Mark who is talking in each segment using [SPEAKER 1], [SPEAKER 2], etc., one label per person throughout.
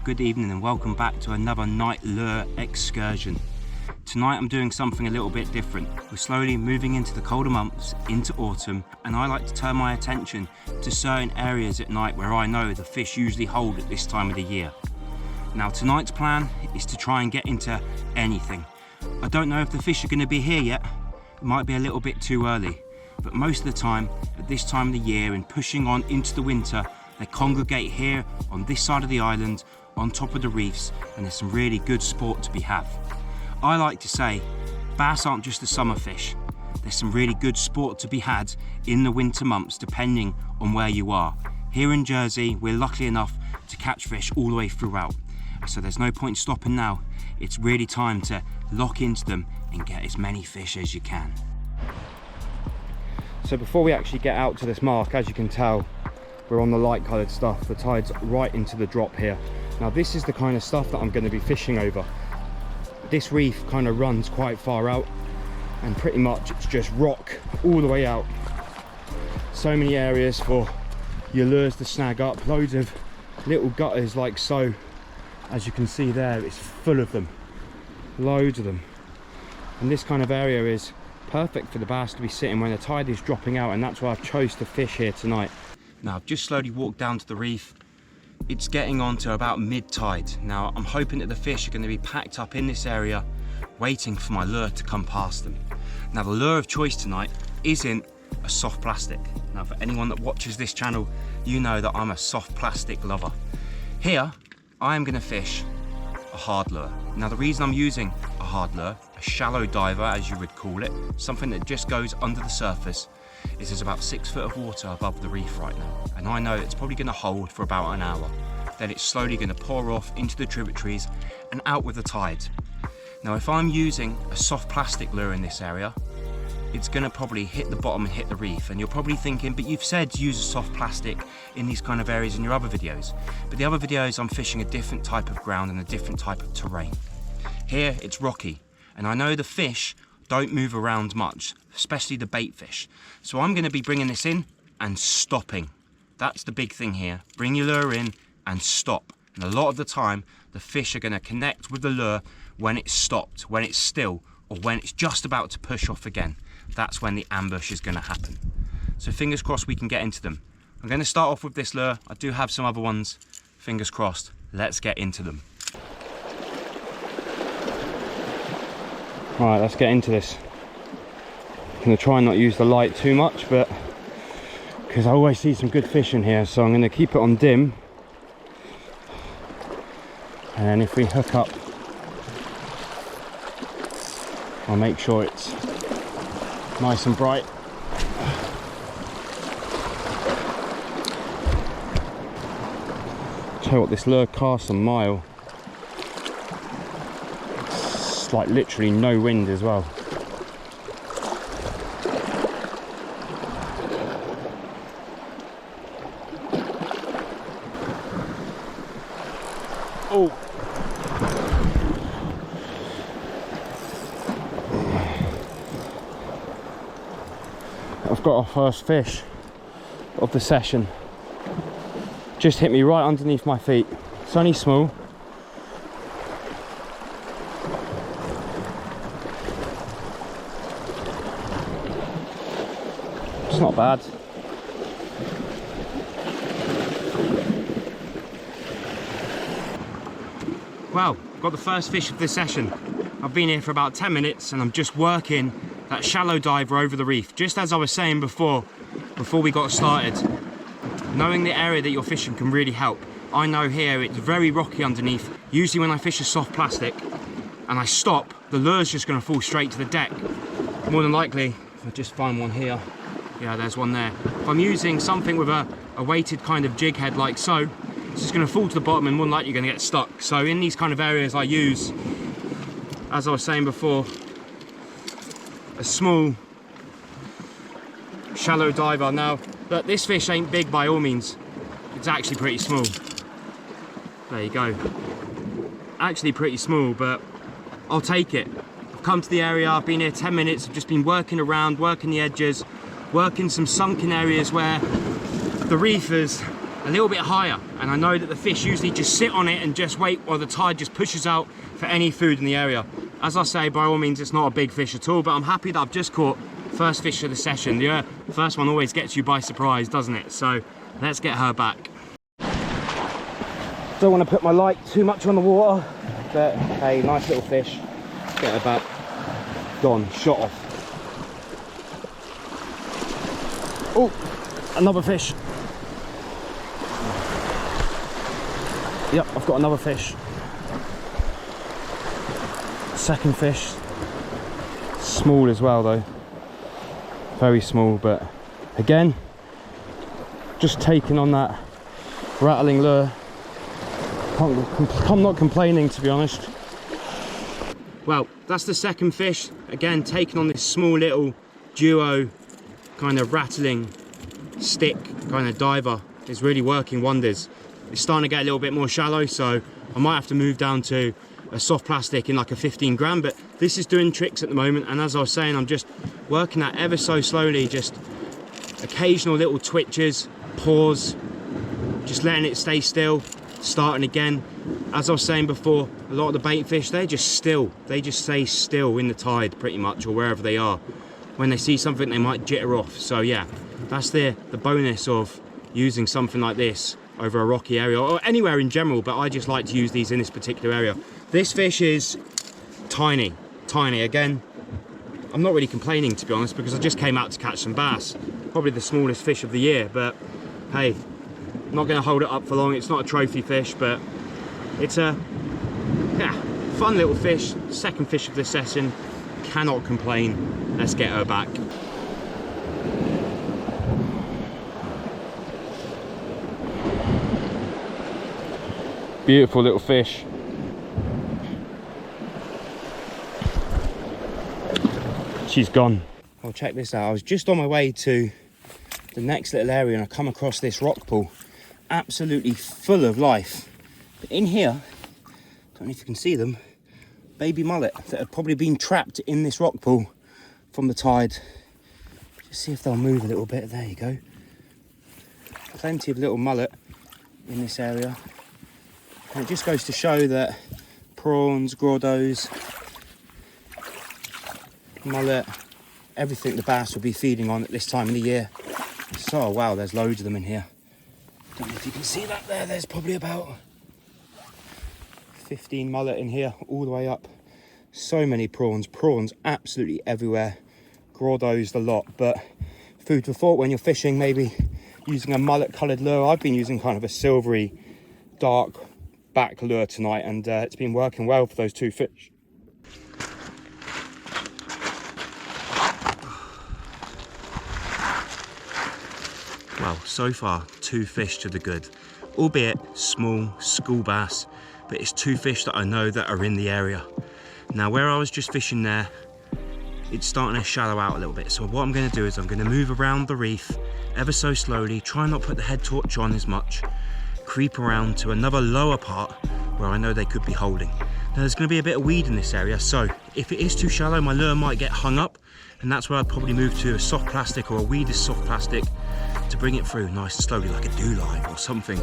[SPEAKER 1] good evening and welcome back to another night lure excursion. Tonight I'm doing something a little bit different. We're slowly moving into the colder months, into autumn, and I like to turn my attention to certain areas at night where I know the fish usually hold at this time of the year. Now tonight's plan is to try and get into anything. I don't know if the fish are going to be here yet. It might be a little bit too early, but most of the time at this time of the year and pushing on into the winter, they congregate here on this side of the island on top of the reefs, and there's some really good sport to be had. I like to say bass aren't just a summer fish. There's some really good sport to be had in the winter months depending on where you are. Here in Jersey we're lucky enough to catch fish all the way throughout, so there's no point stopping now. It's really time to lock into them and get as many fish as you can. So before we actually get out to this mark, as you can tell, we're on the light coloured stuff. The tide's right into the drop here. Now this is the kind of stuff that I'm going to be fishing over. This reef kind of runs quite far out and pretty much it's just rock all the way out. So many areas for your lures to snag up, loads of little gutters like so. As you can see there, it's full of them, loads of them. And this kind of area is perfect for the bass to be sitting when the tide is dropping out, and that's why I've chose to fish here tonight. Now I've just slowly walked down to the reef. It's getting on to about mid-tide. Now I'm hoping that the fish are going to be packed up in this area waiting for my lure to come past them. Now the lure of choice tonight isn't a soft plastic. Now for anyone that watches this channel, you know that I'm a soft plastic lover. Here I am going to fish a hard lure. Now the reason I'm using a hard lure, a shallow diver as you would call it, something that just goes under the surface, is there's about 6 foot of water above the reef right now, and I know it's probably going to hold for about an hour. Then it's slowly going to pour off into the tributaries and out with the tide. Now if I'm using a soft plastic lure in this area, it's going to probably hit the bottom and hit the reef, and you're probably thinking, but you've said use a soft plastic in these kind of areas in your other videos. But the other videos I'm fishing a different type of ground and a different type of terrain. Here it's rocky, and I know the fish don't move around much, especially the bait fish. So I'm going to be bringing this in and stopping. That's the big thing here. Bring your lure in and stop. And a lot of the time, the fish are going to connect with the lure when it's stopped, when it's still, or when it's just about to push off again. That's when the ambush is going to happen. So fingers crossed we can get into them. I'm going to start off with this lure. I do have some other ones. Fingers crossed. Let's get into them. Right, let's get into this. I'm going to try and not use the light too much, but because I always see some good fish in here, so I'm going to keep it on dim. And then if we hook up, I'll make sure it's nice and bright. Tell you what, this lure casts a mile. It's like literally no wind as well. Oh. I've got our first fish of the session. Just hit me right underneath my feet. It's only small. It's not bad. Well, got the first fish of this session. I've been here for about 10 minutes and I'm just working that shallow diver over the reef. Just as I was saying before we got started, knowing the area that you're fishing can really help. I know here it's very rocky underneath. Usually when I fish a soft plastic and I stop, the lure's just going to fall straight to the deck. More than likely, if I just find one here, yeah, there's one there. If I'm using something with a weighted kind of jig head like so, it's just going to fall to the bottom and more than likely you're going to get stuck. So in these kind of areas I use, as I was saying before, a small shallow diver. Now, but this fish ain't big by all means. It's actually pretty small. There you go. Actually pretty small, but I'll take it. I've come to the area, I've been here 10 minutes, I've just been working around, working the edges, working some sunken areas where the reefers a little bit higher, and I know that the fish usually just sit on it and just wait while the tide just pushes out for any food in the area. As I say, by all means, it's not a big fish at all, but I'm happy that I've just caught first fish of the session. The first one always gets you by surprise, doesn't it? So let's get her back. Don't want to put my light too much on the water, but hey, nice little fish. Get her back. Gone, shot off. Oh, another fish. Yep, I've got another fish. Second fish. Small as well though. Very small, but again, just taking on that rattling lure. I'm not complaining, to be honest. Well, that's the second fish. Again, taking on this small little duo kind of rattling stick kind of diver. It's really working wonders. It's starting to get a little bit more shallow, so I might have to move down to a soft plastic in like a 15 gram, but this is doing tricks at the moment. And as I was saying, I'm just working that ever so slowly, just occasional little twitches, pause, just letting it stay still, starting again. As I was saying before, a lot of the bait fish, they're just still. They just stay still in the tide pretty much, or wherever they are. When they see something, they might jitter off. So yeah, that's the bonus of using something like this over a rocky area, or anywhere in general, but I just like to use these in this particular area. This fish is tiny. Again, I'm not really complaining, to be honest, because I just came out to catch some bass. Probably the smallest fish of the year, but hey, I'm not going to hold it up for long. It's not a trophy fish, but it's a fun little fish. Second fish of this session. Cannot complain. Let's get her back. Beautiful little fish. She's gone. Well, check this out. I was just on my way to the next little area and I come across this rock pool. Absolutely full of life. But in here, don't know if you can see them, baby mullet that have probably been trapped in this rock pool from the tide. Just see if they'll move a little bit. There you go. Plenty of little mullet in this area. And it just goes to show that prawns, grottos, mullet, everything the bass will be feeding on at this time of the year. So wow, there's loads of them in here. Don't know if you can see that there. There's probably about 15 mullet in here, all the way up. So many prawns absolutely everywhere. Grottos, the lot. But food for thought when you're fishing, maybe using a mullet coloured lure. I've been using kind of a silvery dark back lure tonight, and it's been working well for those two fish. Well, so far, 2 fish to the good, albeit small school bass, but it's 2 fish that I know that are in the area. Now, where I was just fishing there, it's starting to shallow out a little bit. So what I'm going to do is I'm going to move around the reef ever so slowly, try not put the head torch on as much, creep around to another lower part where I know they could be holding. Now, there's going to be a bit of weed in this area, so if it is too shallow, my lure might get hung up, and that's where I'd probably move to a soft plastic or a weeded soft plastic to bring it through nice and slowly, like a do-live or something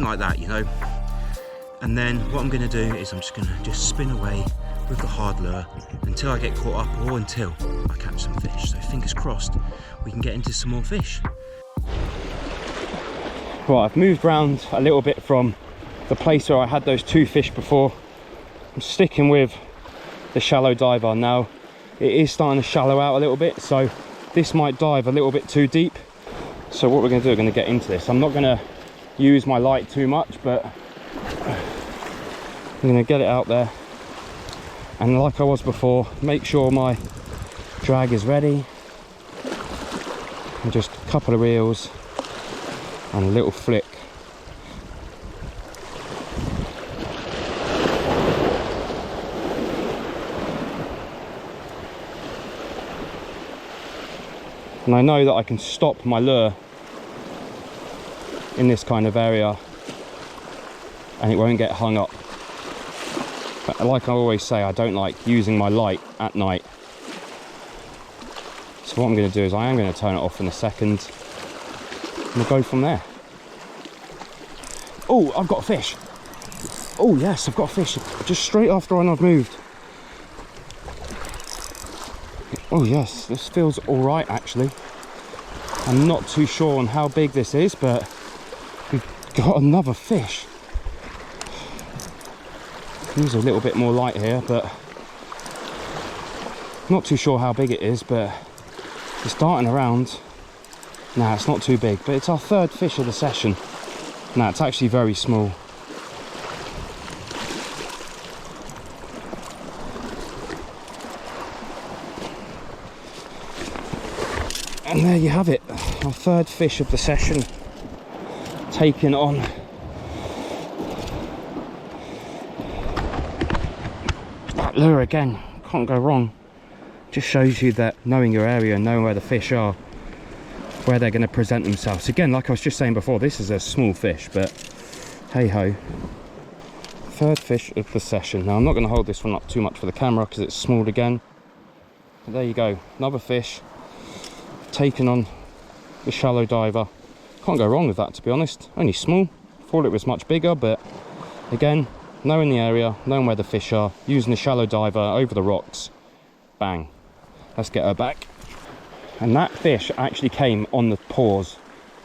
[SPEAKER 1] like that, you know. And then what I'm going to do is I'm just going to spin away with the hard lure until I get caught up, or until I catch some fish. So fingers crossed we can get into some more fish. Right, I've moved around a little bit from the place where I had those 2 fish before. I'm sticking with the shallow diver now. It is starting to shallow out a little bit, so this might dive a little bit too deep. So what we're going to do, we're going to get into this. I'm not going to use my light too much, but I'm going to get it out there. And like I was before, make sure my drag is ready. And just a couple of reels and a little flick. And I know that I can stop my lure in this kind of area and it won't get hung up. But like I always say, I don't like using my light at night. So what I'm going to do is I am going to turn it off in a second and we'll go from there. Oh, I've got a fish. Oh yes, I've got a fish. Just straight after I've moved. Oh yes, this feels all right actually. I'm not too sure on how big this is, but we've got another fish. Seems a little bit more light here, but not too sure how big it is, but it's darting around. Nah, it's not too big, but it's our third fish of the session. Nah, it's actually very small. And there you have it, our third fish of the session taken on. That lure again, can't go wrong. Just shows you that knowing your area and knowing where the fish are, where they're going to present themselves. Again, like I was just saying before, this is a small fish, but hey ho. Third fish of the session. Now I'm not going to hold this one up too much for the camera because it's small again. But there you go, another fish taken on the shallow diver. Can't go wrong with that, to be honest. Only small. Thought it was much bigger, but again, knowing the area, knowing where the fish are, using the shallow diver over the rocks. Bang. Let's get her back. And that fish actually came on the pause.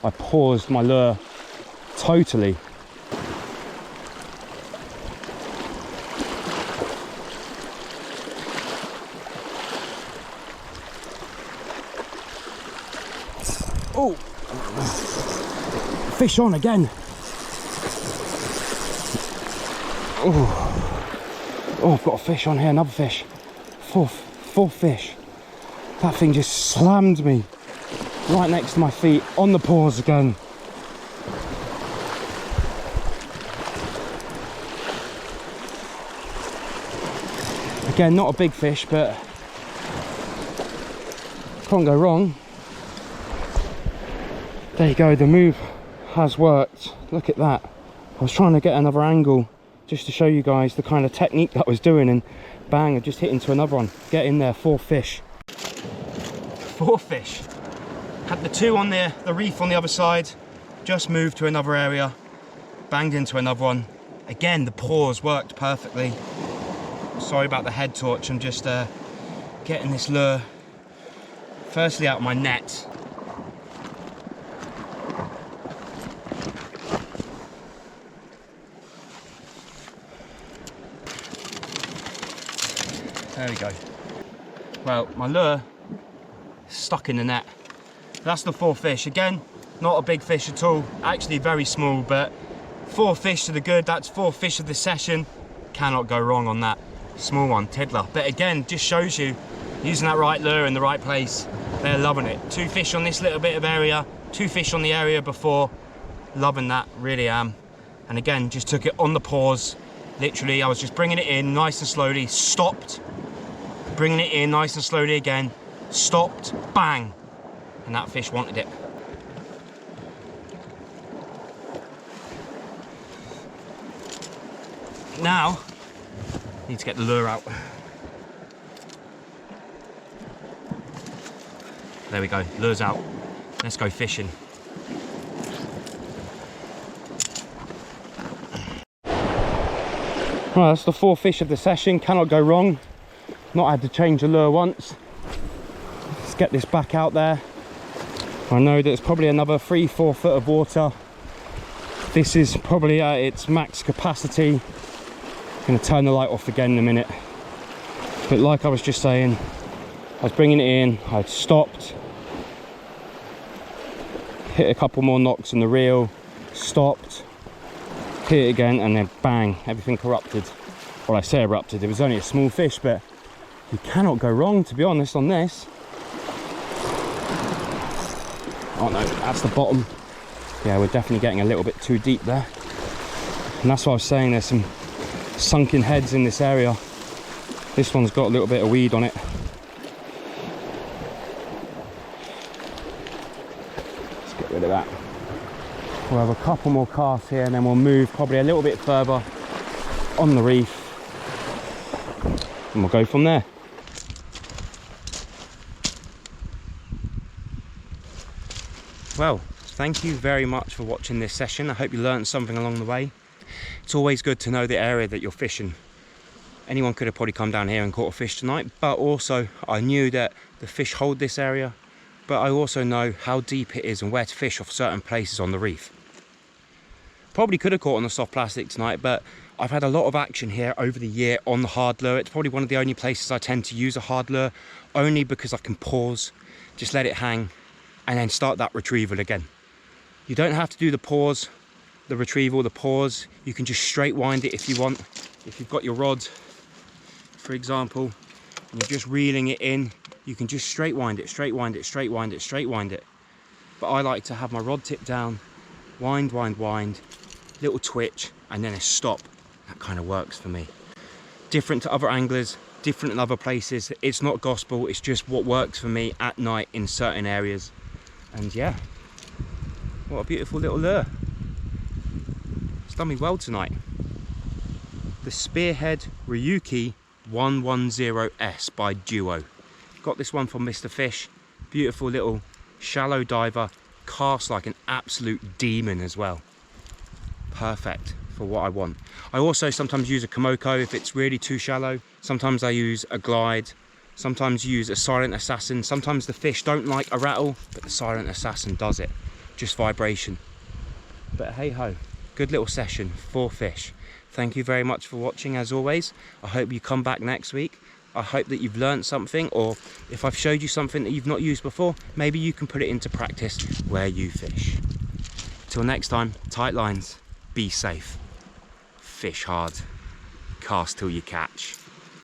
[SPEAKER 1] I paused my lure totally. Oh, fish on again. Oh, I've got a fish on here, another fish. Fourth fish. That thing just slammed me right next to my feet on the paws again. Again, not a big fish, but can't go wrong. There you go, the move has worked. Look at that. I was trying to get another angle just to show you guys the kind of technique that I was doing, and bang, I just hit into another one. Get in there, 4 fish. 4 fish. Had the 2 on there, the reef on the other side, just moved to another area, banged into another one. Again, the pause worked perfectly. Sorry about the head torch, I'm just getting this lure firstly out of my net. There we go. Well, my lure stuck in the net. That's the 4 fish. Again, not a big fish at all. Actually very small, but 4 fish to the good. That's 4 fish of the session. Cannot go wrong on that. Small one, tiddler. But again, just shows you, using that right lure in the right place, they're loving it. 2 fish on this little bit of area, 2 fish on the area before. Loving that, really am. And again, just took it on the pause. Literally, I was just bringing it in nice and slowly, stopped, bringing it in nice and slowly again, stopped, bang, and that fish wanted it. Now, need to get the lure out. There we go, lure's out. Let's go fishing. Well, that's the 4 fish of the session, cannot go wrong. Not had to change the lure once. Let's get this back out there. I know that it's probably another 3-4 foot of water. This is probably at its max capacity. I'm going to turn the light off again in a minute. But like I was just saying, I was bringing it in, I'd stopped, hit a couple more knocks on the reel, stopped, hit it again, and then bang, everything erupted. Well, I say erupted, it was only a small fish, but you cannot go wrong, to be honest, on this. Oh no, that's the bottom. Yeah, we're definitely getting a little bit too deep there. And that's what I was saying, there's some sunken heads in this area. This one's got a little bit of weed on it. Let's get rid of that. We'll have a couple more casts here and then we'll move probably a little bit further on the reef and we'll go from there. Well, thank you very much for watching this session. I hope you learned something along the way. It's always good to know the area that you're fishing. Anyone could have probably come down here and caught a fish tonight, but also I knew that the fish hold this area, but I also know how deep it is and where to fish off certain places on the reef. Probably could have caught on the soft plastic tonight, but I've had a lot of action here over the year on the hard lure. It's probably one of the only places I tend to use a hard lure, only because I can pause, just let it hang, and then start that retrieval again. You don't have to do the pause, the retrieval, the pause. You can just straight wind it if you want. If you've got your rod, for example, and you're just reeling it in, you can just straight wind it, straight wind it, straight wind it, straight wind it. But I like to have my rod tip down, wind, wind, wind, little twitch, and then a stop. That kind of works for me. Different to other anglers, different in other places. It's not gospel, it's just what works for me at night in certain areas. And yeah, what a beautiful little lure. It's done me well tonight. The Spearhead Ryuki 110S by Duo. Got this one from Mr. Fish. Beautiful little shallow diver, casts like an absolute demon as well. Perfect for what I want. I also sometimes use a Komoko if it's really too shallow. Sometimes I use a glide. Sometimes use a silent assassin. Sometimes the fish don't like a rattle, but the silent assassin does it. Just vibration. But hey ho, good little session, 4 fish. Thank you very much for watching as always. I hope you come back next week. I hope that you've learned something, or if I've showed you something that you've not used before, maybe you can put it into practice where you fish. Till next time, tight lines, be safe, fish hard, cast till you catch.